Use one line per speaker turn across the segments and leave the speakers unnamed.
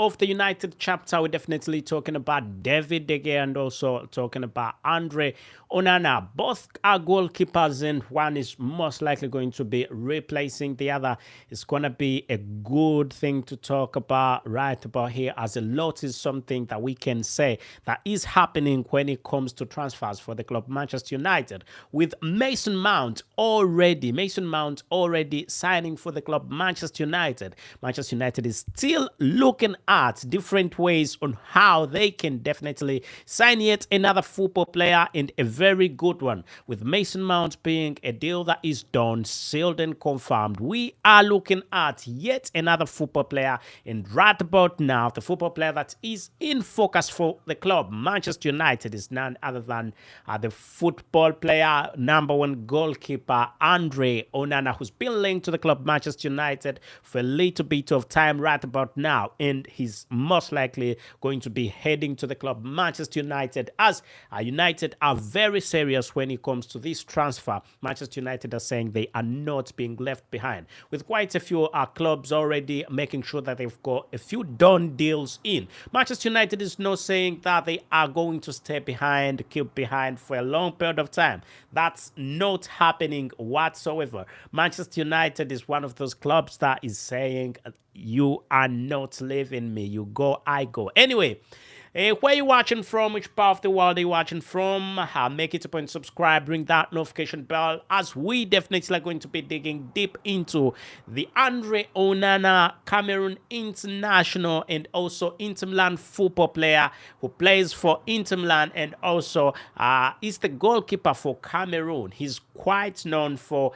of the United chapter, we're definitely talking about David De Gea and also talking about Andre Onana. Both are goalkeepers, and one is most likely going to be replacing the other. It's going to be a good thing to talk about right about here, as a lot is something that we can say that is happening when it comes to transfers for the club Manchester United, with Mason Mount already signing for the club Manchester United. Manchester United is still looking at different ways on how they can definitely sign yet another football player, and a very good one, with Mason Mount being a deal that is done, sealed and confirmed. We are looking at yet another football player, and right about now, the football player that is in focus for the club Manchester United is none other than the football player, number one goalkeeper Andre Onana, who's been linked to the club Manchester United for a little bit of time right about now, and he's most likely going to be heading to the club Manchester United, as United are very serious when it comes to this transfer. Manchester United are saying they are not being left behind, with quite a few clubs already making sure that they've got a few done deals in. Manchester United is not saying that they are going to stay behind, keep behind for a long period of time. That's not happening whatsoever. Manchester United is one of those clubs that is saying, you are not leaving me. You go, I go. Anyway, where you watching from? Which part of the world are you watching from? Make it a point, subscribe, ring that notification bell, as we definitely are going to be digging deep into the Andre Onana, Cameroon international and also Inter Milan football player who plays for Inter Milan and also is the goalkeeper for Cameroon. He's quite known for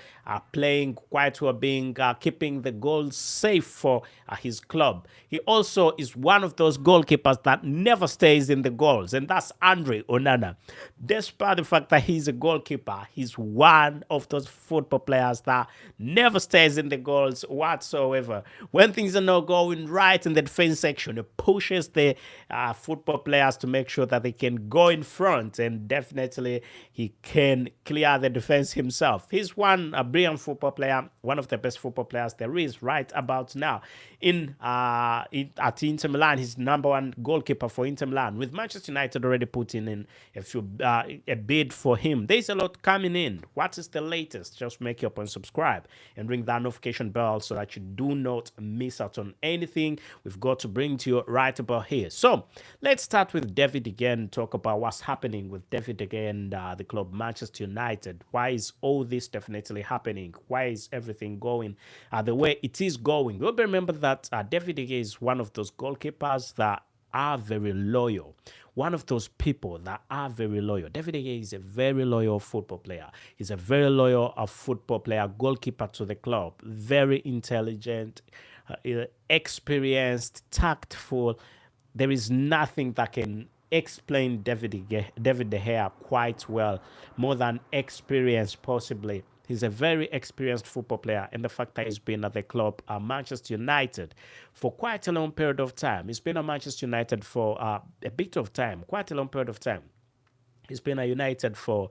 playing quite well, being keeping the goals safe for his club. He also is one of those goalkeepers that never stays in the goals, and that's Andre Onana. Despite the fact that he's a goalkeeper, he's one of those football players that never stays in the goals whatsoever. When things are not going right in the defense section, he pushes the football players to make sure that they can go in front, and definitely he can clear the defense himself. He's a brilliant football player, one of the best football players there is right about now. At Inter Milan, he's number one goalkeeper for Inter Milan, with Manchester United already putting in a bid for him. There's a lot coming in. What is the latest? Just make your point, subscribe, and ring that notification bell so that you do not miss out on anything we've got to bring to you right about here. So let's start with David again, talk about what's happening with David again, the club Manchester United. Why is all this definitely happening? Why is everything going the way it is going? You'll remember that David De Gea is one of those goalkeepers that are very loyal. One of those people that are very loyal. David De Gea is a very loyal football player. He's a very loyal football player, goalkeeper to the club. Very intelligent, experienced, tactful. There is nothing that can explain David De Gea quite well, more than experience possibly. He's a very experienced football player, and the fact that he's been at the club Manchester United for quite a long period of time. He's been at Manchester United for a bit of time, quite a long period of time. He's been at United for,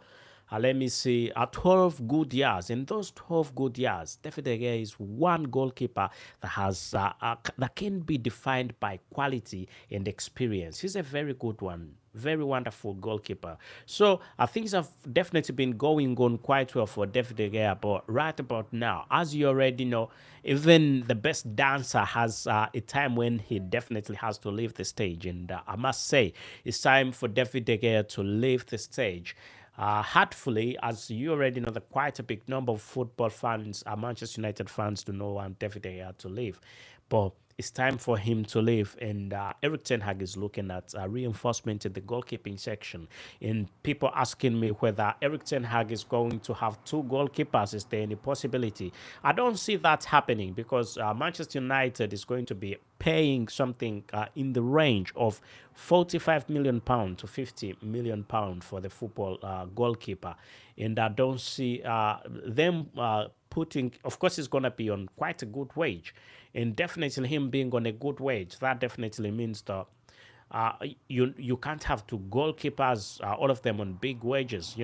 12 good years. In those 12 good years, David De Gea is one goalkeeper that has that can be defined by quality and experience. He's a very good one, very wonderful goalkeeper. So things have definitely been going on quite well for David De Gea, but right about now, as you already know, even the best dancer has a time when he definitely has to leave the stage, and I must say, it's time for David De Gea to leave the stage. Hopefully, as you already know, that quite a big number of football fans, Manchester United fans, do not want David De Gea to leave. But it's time for him to leave, and Erik Ten Hag is looking at reinforcement in the goalkeeping section. And people asking me whether Erik Ten Hag is going to have two goalkeepers. Is there any possibility? I don't see that happening, because Manchester United is going to be paying something in the range of £45 million to £50 million for the football goalkeeper. And I don't see them putting, of course, it's going to be on quite a good wage. And definitely him being on a good wage, that definitely means that you can't have two goalkeepers, all of them on big wages.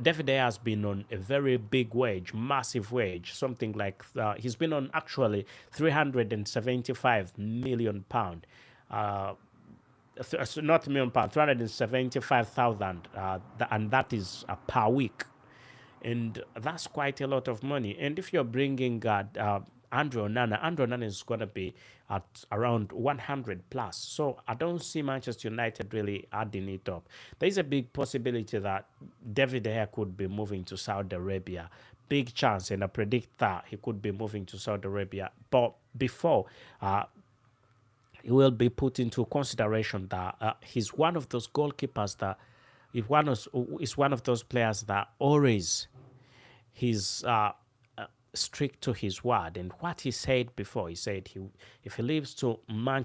David Day has been on a very big wage, massive wage, something like he's been on actually 375 million pound. Not million pound, 375,000, and that is per week, and that's quite a lot of money. And if you're bringing Andre Onana is going to be at around 100 plus. So I don't see Manchester United really adding it up. There is a big possibility that David De Gea could be moving to Saudi Arabia. Big chance, and I predict that he could be moving to Saudi Arabia. But before, he will be put into consideration that he's one of those goalkeepers that is one of those players that always he's strict to his word. And what he said before, he said if he leaves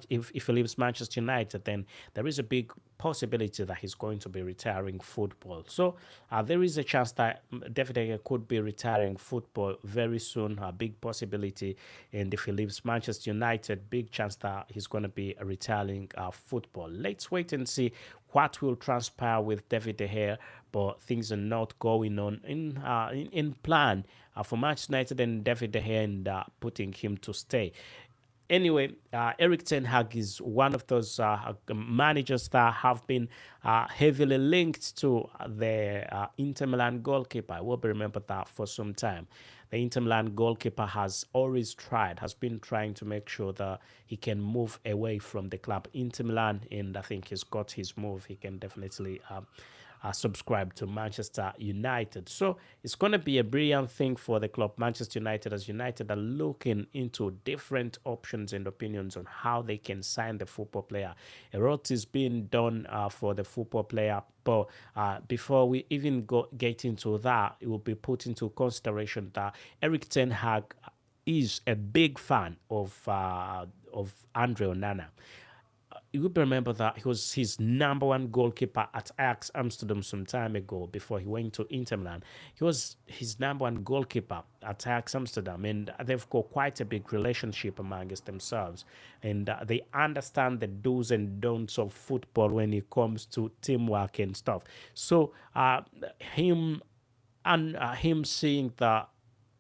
if he leaves Manchester United, then there is a big possibility that he's going to be retiring football. So there is a chance that David De Gea could be retiring football very soon, a big possibility. And if he leaves Manchester United, big chance that he's going to be retiring football. Let's wait and see what will transpire with David De Gea, but things are not going on in plan for Manchester United and David De Gea, and putting him to stay. Anyway, Eric Ten Hag is one of those managers that have been heavily linked to the Inter Milan goalkeeper. I will remember that for some time. The Inter Milan goalkeeper has been trying to make sure that he can move away from the club Inter Milan, and I think he's got his move. He can definitely subscribe to Manchester United. So it's going to be a brilliant thing for the club Manchester United, as United are looking into different options and opinions on how they can sign the football player. A lot is being done for the football player, but before we even get into that, it will be put into consideration that Eric Ten Hag is a big fan of Andre Onana. You would remember that he was his number one goalkeeper at Ajax Amsterdam some time ago before he went to Inter Milan. He was his number one goalkeeper at Ajax Amsterdam, and they've got quite a big relationship amongst themselves. And they understand the do's and don'ts of football when it comes to teamwork and stuff. So him seeing that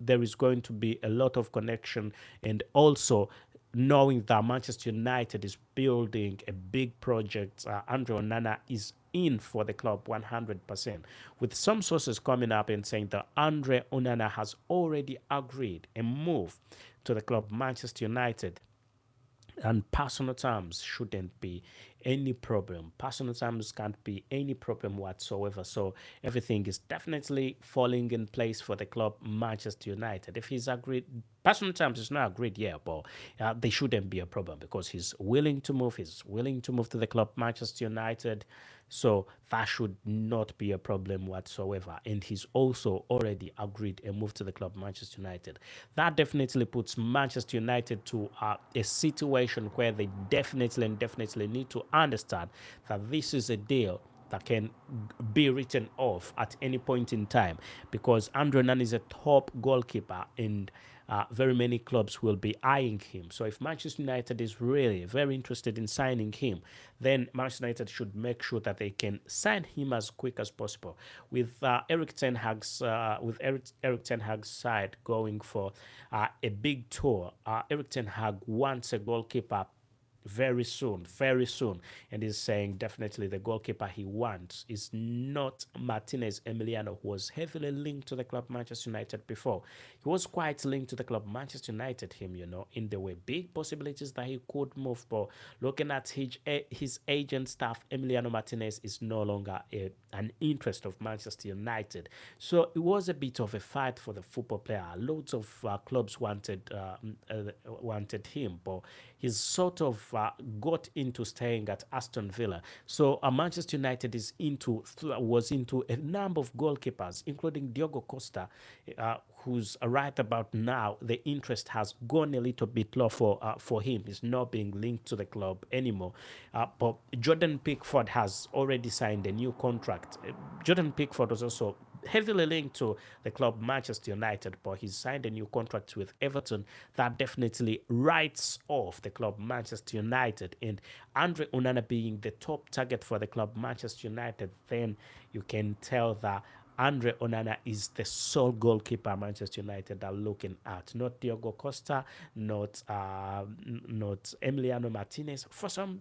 there is going to be a lot of connection, and also knowing that Manchester United is building a big project, Andre Onana is in for the club 100%. With some sources coming up and saying that Andre Onana has already agreed a move to the club Manchester United, and personal terms shouldn't be any problem. Personal terms can't be any problem whatsoever. So everything is definitely falling in place for the club Manchester United. If he's agreed, personal terms is not agreed yet, but they shouldn't be a problem because he's willing to move. He's willing to move to the club Manchester United. So that should not be a problem whatsoever. And he's also already agreed a move to the club Manchester United. That definitely puts Manchester United to a situation where they definitely need to understand that this is a deal that can be written off at any point in time, because Andre Onana is a top goalkeeper, and very many clubs will be eyeing him. So if Manchester United is really very interested in signing him, then Manchester United should make sure that they can sign him as quick as possible. With Eric Ten Hag's side going for a big tour, Eric Ten Hag wants a goalkeeper very soon, and is saying definitely the goalkeeper he wants is not Martinez Emiliano, who was heavily linked to the club Manchester United before. He was quite linked to the club Manchester United, in the way big possibilities that he could move, but looking at his agent staff, Emiliano Martinez is no longer an interest of Manchester United. So it was a bit of a fight for the football player. Loads of clubs wanted him, but he's sort of got into staying at Aston Villa. So Manchester United was into a number of goalkeepers, including Diogo Costa, who's right about now the interest has gone a little bit low for him. He's not being linked to the club anymore. But Jordan Pickford has already signed a new contract. Jordan Pickford was also heavily linked to the club Manchester United, but he's signed a new contract with Everton that definitely writes off the club Manchester United. And Andre Onana being the top target for the club Manchester United, then you can tell that Andre Onana is the sole goalkeeper Manchester United are looking at, not Diogo Costa, not Emiliano Martinez. For some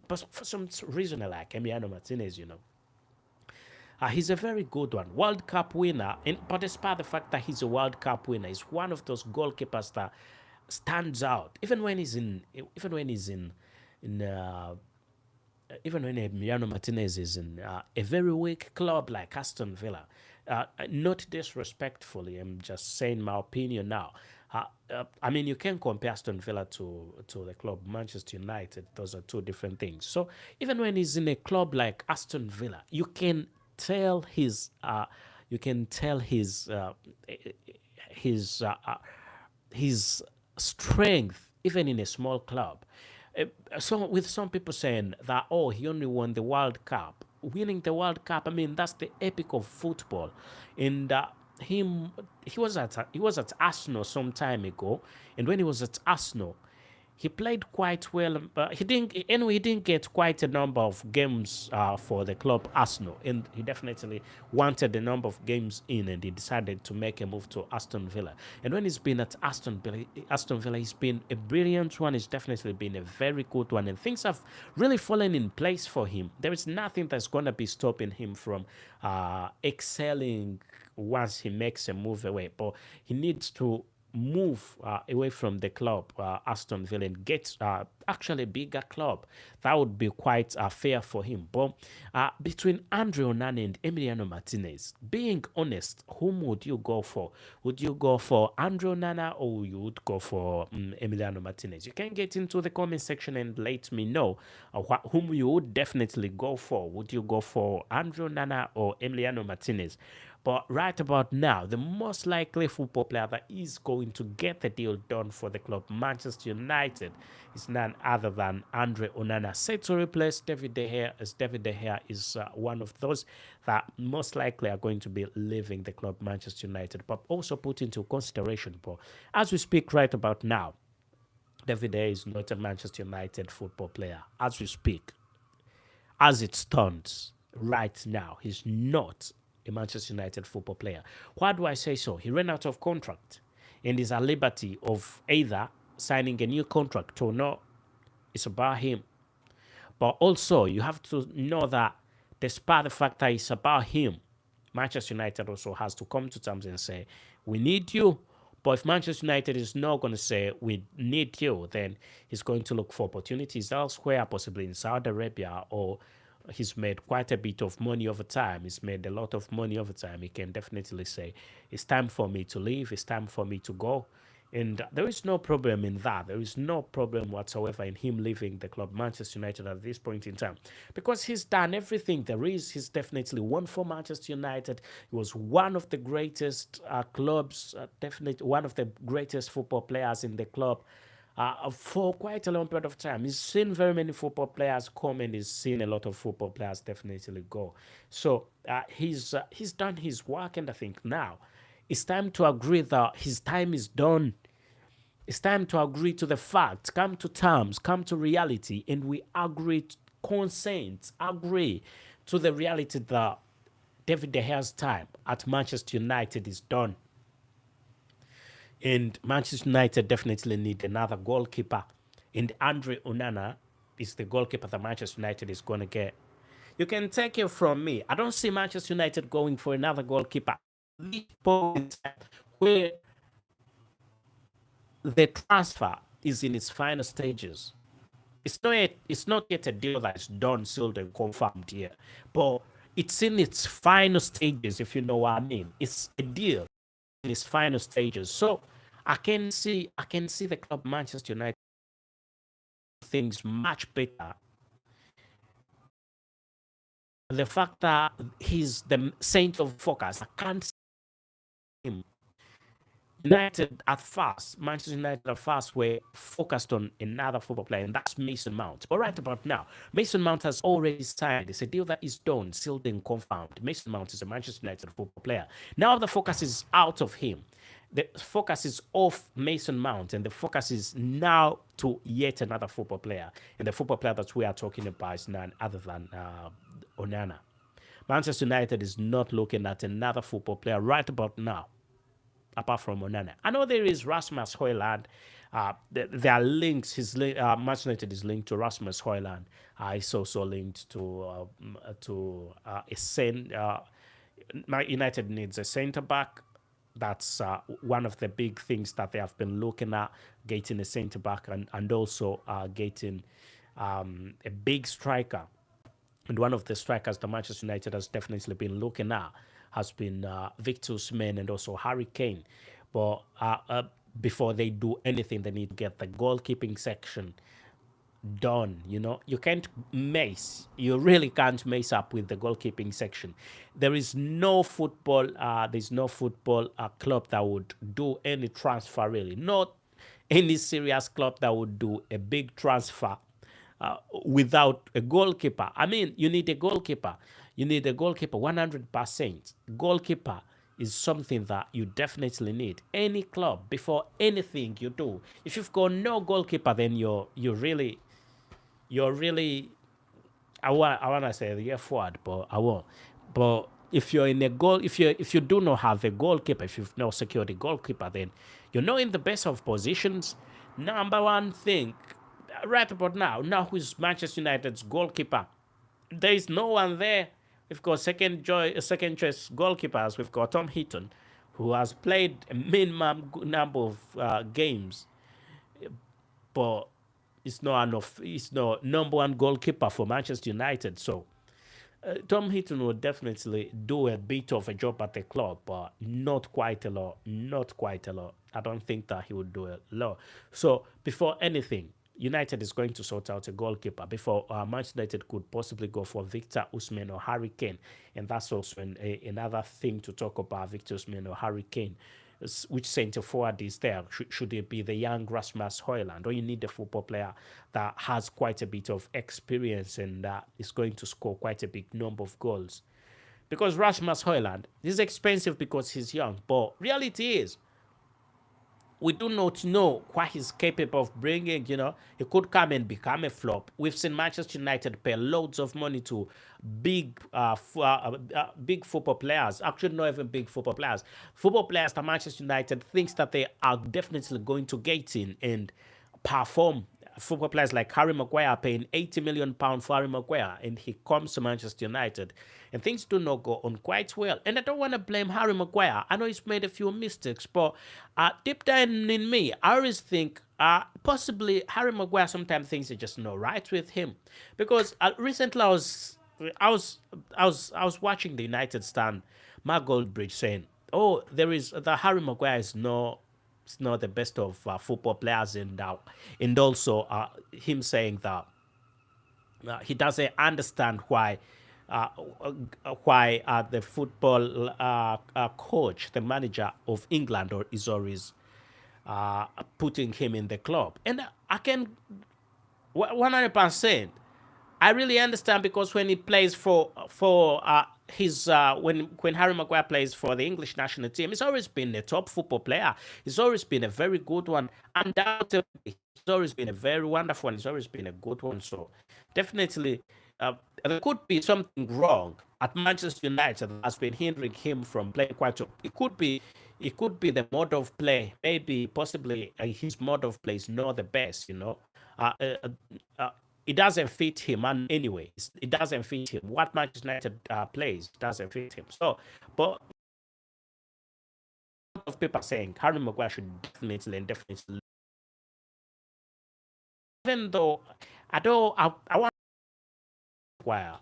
reason, I like Emiliano Martinez. He's a very good one, World Cup winner. But despite the fact that he's a World Cup winner, he's one of those goalkeepers that stands out, in even when Emiliano Martinez is in a very weak club like Aston Villa. Not disrespectfully, I'm just saying my opinion now. I mean, you can compare Aston Villa to the club Manchester United. Those are two different things. So even when he's in a club like Aston Villa, tell his you can tell his his strength even in a small club. So with some people saying that, oh, he only won the World Cup. Winning the World Cup, I mean, that's the epic of football. And he was at Arsenal some time ago, and when he was at Arsenal, he played quite well, but he didn't get quite a number of games for the club Arsenal, and he definitely wanted the number of games in, and he decided to make a move to Aston Villa. And when he's been at Aston Villa, he's been a brilliant one. He's definitely been a very good one, and things have really fallen in place for him. There is nothing that's going to be stopping him from excelling once he makes a move away, but he needs to move away from the club Aston Villa and get actually a bigger club. That would be quite fair for him. But between Andre Onana and Emiliano Martinez, being honest, whom would you go for? Would you go for Andre Onana or you would go for Emiliano Martinez? You can get into the comment section and let me know whom you would definitely go for. Would you go for Andre Onana or Emiliano Martinez? But right about now, the most likely football player that is going to get the deal done for the club Manchester United is none other than Andre Onana, set to replace David De Gea, as David De Gea is one of those that most likely are going to be leaving the club Manchester United. But also put into consideration, but as we speak right about now, David De Gea is not a Manchester United football player. As we speak, as it stands right now, he's not a Manchester United football player. Why do I say so? He ran out of contract and is at liberty of either signing a new contract or not. It's about him. But also, you have to know that despite the fact that it's about him, Manchester United also has to come to terms and say, we need you. But if Manchester United is not going to say, we need you, then he's going to look for opportunities elsewhere, possibly in Saudi Arabia, or he's made quite a bit of money over time. He's made a lot of money over time. He can definitely say, it's time for me to leave. It's time for me to go. And there is no problem in that. There is no problem whatsoever in him leaving the club Manchester United at this point in time, because he's done everything there is. He's definitely won for Manchester United. He was one of the greatest clubs, definitely one of the greatest football players in the club for quite a long period of time. He's seen very many football players come, and he's seen a lot of football players definitely go. So he's done his work, and I think now it's time to agree that his time is done. It's time to agree to the facts, come to terms, come to reality, and we agree, consent, agree to the reality that David De Gea's time at Manchester United is done. And Manchester United definitely need another goalkeeper. And Andre Onana is the goalkeeper that Manchester United is going to get. You can take it from me. I don't see Manchester United going for another goalkeeper. This point where the transfer is in its final stages. It's not yet a deal that's done, sealed, and confirmed here. But it's in its final stages, if you know what I mean. It's a deal in its final stages. So I can see the club Manchester United things much better. The fact that he's the center of focus, I can't see him United at first, Manchester United at first were focused on another football player, and that's Mason Mount. But right about now, Mason Mount has already signed. It's a deal that is done, sealed, and confirmed. Mason Mount is a Manchester United football player. Now the focus is out of him. The focus is off Mason Mount, and the focus is now to yet another football player. And the football player that we are talking about is none other than Onana. Manchester United is not looking at another football player right about now, apart from Onana. I know there is Rasmus Højlund. There are links. Manchester United is linked to Rasmus Højlund. It's also linked to a center. United needs a centre back. That's one of the big things that they have been looking at, getting a centre back and also getting a big striker. And one of the strikers that Manchester United has definitely been looking at has been Victor Osimhen and also Harry Kane. But before they do anything, they need to get the goalkeeping section done. You can't mess. You really can't mess up with the goalkeeping section. There's no football club that would do any transfer, really. Not any serious club that would do a big transfer without a goalkeeper. I mean, you need a goalkeeper. You need a goalkeeper 100%. Goalkeeper is something that you definitely need. Any club, before anything you do, if you've got no goalkeeper, then you're really I want to say the F word, but I won't. But if you're in a goal, if you do not have a goalkeeper, if you've not secured a goalkeeper, then you're not in the best of positions. Number one thing, right about now who's Manchester United's goalkeeper? There is no one there. We've got second choice goalkeepers. We've got Tom Heaton, who has played a minimum number of games, but it's not enough. It's not number one goalkeeper for Manchester United. So Tom Heaton will definitely do a bit of a job at the club, but not quite a lot. Not quite a lot. I don't think that he would do a lot. So before anything, United is going to sort out a goalkeeper before Manchester United could possibly go for Victor Osimhen or Harry Kane. And that's also another thing to talk about, Victor Osimhen or Harry Kane. Which centre forward is there? Should it be the young Rasmus Højlund, or you need a football player that has quite a bit of experience and is going to score quite a big number of goals? Because Rasmus Højlund is expensive because he's young, but reality is we do not know what he's capable of bringing. He could come and become a flop. We've seen Manchester United pay loads of money to big football players. Actually, not even big football players. Football players that Manchester United thinks that they are definitely going to get in and perform. Football players like Harry Maguire paying £80 million for Harry Maguire, and he comes to Manchester United, and things do not go on quite well. And I don't want to blame Harry Maguire. I know he's made a few mistakes, but deep down in me, I always think possibly Harry Maguire sometimes things are just not right with him, because recently I was watching the United stand, Mark Goldbridge saying, "Oh, there is the Harry Maguire is no." It's not the best of football players, and also him saying that he doesn't understand why the football coach, the manager of England, or is always putting him in the club. And I can 100%. I really understand, because when he plays for his when Harry Maguire plays for the English national team, he's always been a top football player. He's always been a very good one. Undoubtedly, he's always been a very wonderful one. He's always been a good one. So definitely, there could be something wrong at Manchester United that has been hindering him from playing quite well. It could be the mode of play. Maybe, possibly, his mode of play is not the best. It doesn't fit him, and anyway, it doesn't fit him. What Manchester United plays doesn't fit him. So, but a lot of people are saying Harry Maguire should definitely, even though I want Maguire,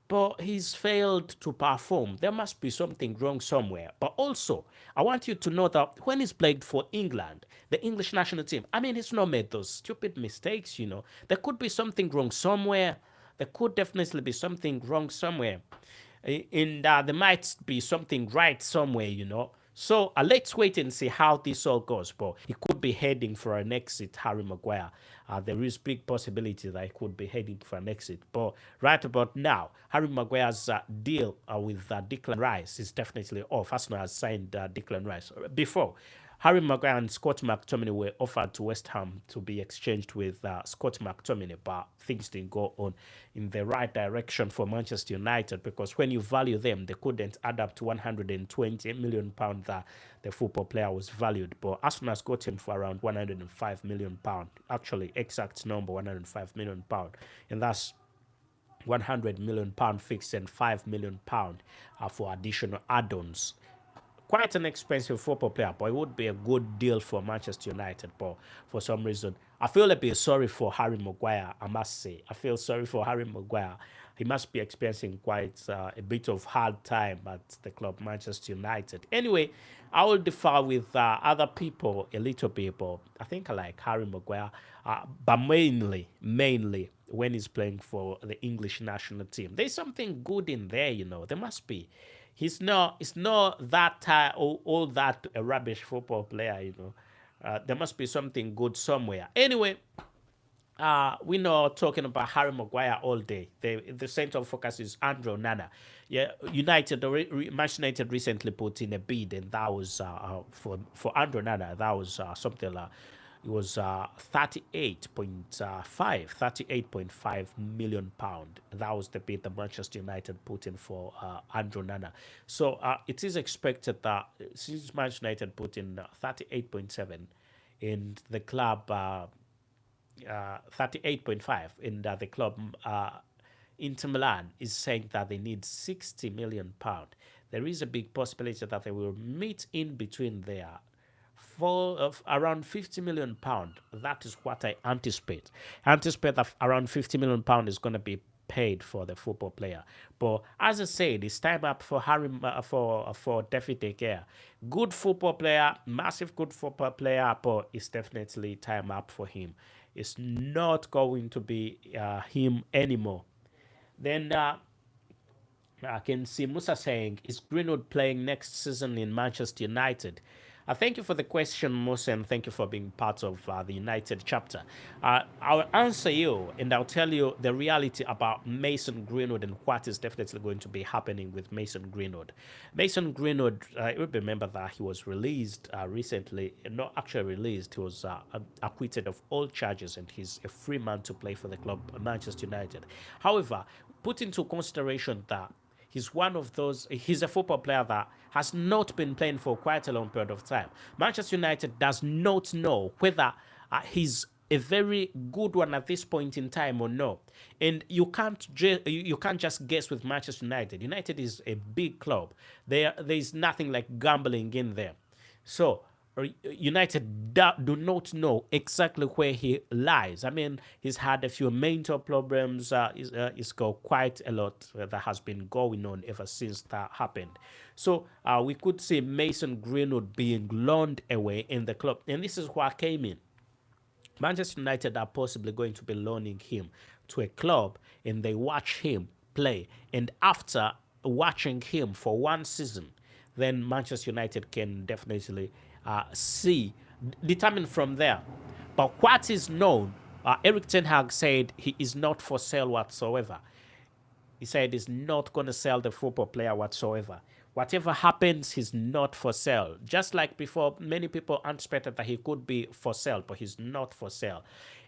but he's failed to perform. There must be something wrong somewhere. But also, I want you to know that when he's played for England, the English national team, I mean, he's not made those stupid mistakes. There could be something wrong somewhere. There could definitely be something wrong somewhere. And there might be something right somewhere. So let's wait and see how this all goes. But he could be heading for an exit, Harry Maguire. There is big possibility that he could be heading for an exit. But right about now, Harry Maguire's deal with Declan Rice is definitely off. Arsenal has signed Declan Rice. Before, Harry Maguire and Scott McTominay were offered to West Ham to be exchanged with Scott McTominay, but things didn't go on in the right direction for Manchester United, because when you value them, they couldn't add up to £120 million that the football player was valued. But Arsenal has got him for around £105 million. Actually, exact number £105 million. And that's £100 million fixed and £5 million for additional add-ons. Quite an expensive football player, but it would be a good deal for Manchester United. But for some reason, I feel a bit sorry for Harry Maguire, I must say. I feel sorry for Harry Maguire. He must be experiencing quite a bit of hard time at the club Manchester United. Anyway, I will differ with other people a little bit, but I think I like Harry Maguire, but mainly when he's playing for the English national team. There's something good in there, There must be. It's not that all that a rubbish football player, There must be something good somewhere. Anyway, we know talking about Harry Maguire all day. The center of focus is Andre Onana. Yeah, Manchester United recently put in a bid, and that was for Andre Onana. That was something like it was 38.5 million pound. That was the bid that Manchester United put in for Andre Onana. So it is expected that since Manchester United put in 38.7, and the club 38.5, and the club Inter Milan is saying that they need 60 million pound. There is a big possibility that they will meet in between there for around 50 million pound. That is what I anticipate. I anticipate that around 50 million pound is going to be paid for the football player. But as I said, it's time up for for David De Gea. Good football player, massive good football player, but it's definitely time up for him. It's not going to be him anymore. Then I can see Musa saying, is Greenwood playing next season in Manchester United? Thank you for the question, Musa, and thank you for being part of the United chapter. I'll answer you, and I'll tell you the reality about Mason Greenwood and what is definitely going to be happening with Mason Greenwood. Mason Greenwood, you remember that he was released recently, not actually released, he was acquitted of all charges, and he's a free man to play for the club Manchester United. However, put into consideration that he's a football player that has not been playing for quite a long period of time. Manchester United does not know whether he's a very good one at this point in time or no. And you can't just guess with Manchester United. United is a big club. There's nothing like gambling in there. So United do not know exactly where he lies. I mean, he's had a few mental problems. He's got quite a lot that has been going on ever since that happened. So we could see Mason Greenwood being loaned away in the club. And this is what came in. Manchester United are possibly going to be loaning him to a club, and they watch him play. And after watching him for one season, then Manchester United can definitely determine from there. But what is known, Eric Ten Hag said he is not for sale whatsoever. He said he's not going to sell the football player whatsoever. Whatever happens, he's not for sale. Just like before, many people anticipated that he could be for sale, but he's not for sale.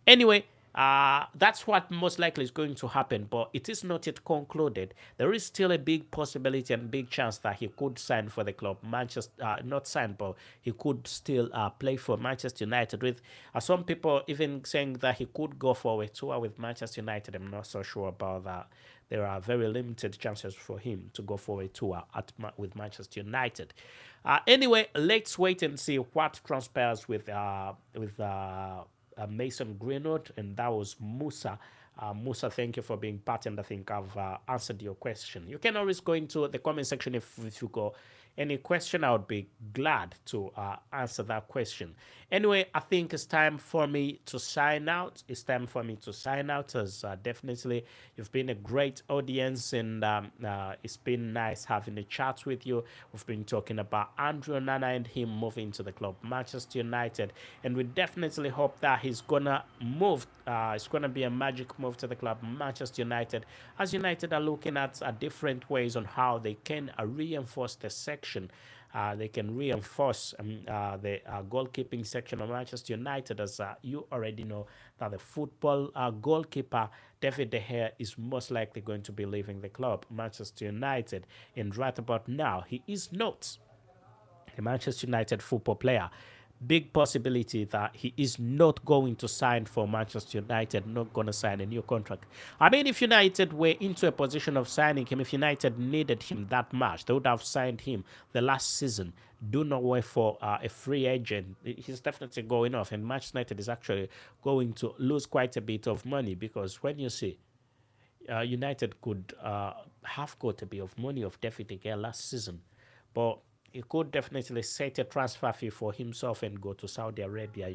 Anyway, that's what most likely is going to happen, but it is not yet concluded. There is still a big possibility and big chance that he could sign for the club. Not sign, but he could still play for Manchester United. With some people even saying that he could go for a tour with Manchester United. I'm not so sure about that. There are very limited chances for him to go for a tour with Manchester United. Anyway, let's wait and see what transpires with Mason Greenwood, and that was Musa. Musa, thank you for being part, and I think I've answered your question. You can always go into the comment section if you go any question, I would be glad to answer that question. Anyway, I think it's time for me to sign out. It's time for me to sign out, as definitely you've been a great audience, and it's been nice having a chat with you. We've been talking about Andre Onana and him moving to the club Manchester United, and we definitely hope that he's gonna move. It's gonna be a magic move to the club Manchester United, as United are looking at different ways on how they can reinforce the section. They can reinforce the goalkeeping section of Manchester United, as you already know that the football goalkeeper David De Gea is most likely going to be leaving the club Manchester United, and right about now he is not a Manchester United football player. Big possibility that he is not going to sign for Manchester United, not going to sign a new contract. I mean, if United were into a position of signing him, if United needed him that much, they would have signed him the last season. Do not wait for a free agent. He's definitely going off, and Manchester United is actually going to lose quite a bit of money, because when you see United could have got a bit of money of David De Gea last season, but he could definitely set a transfer fee for himself and go to Saudi Arabia,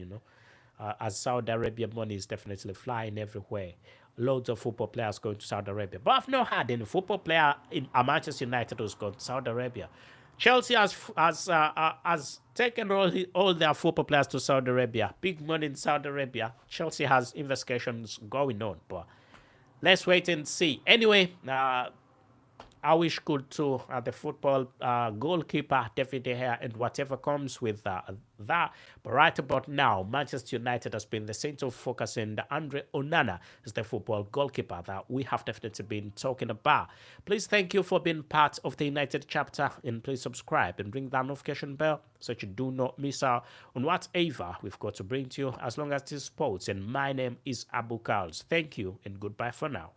as Saudi Arabia money is definitely flying everywhere. Loads of football players going to Saudi Arabia. But I've not had any football player in Manchester United who's gone to Saudi Arabia. Chelsea has taken all their football players to Saudi Arabia. Big money in Saudi Arabia. Chelsea has investigations going on, but let's wait and see. Anyway, I wish good to the football goalkeeper David De Gea and whatever comes with that. But right about now, Manchester United has been the center of focus, and Andre Onana is the football goalkeeper that we have definitely been talking about. Please thank you for being part of the United chapter, and please subscribe and ring that notification bell so that you do not miss out on whatever we've got to bring to you, as long as it is sports. And my name is Abu KALS. Thank you and goodbye for now.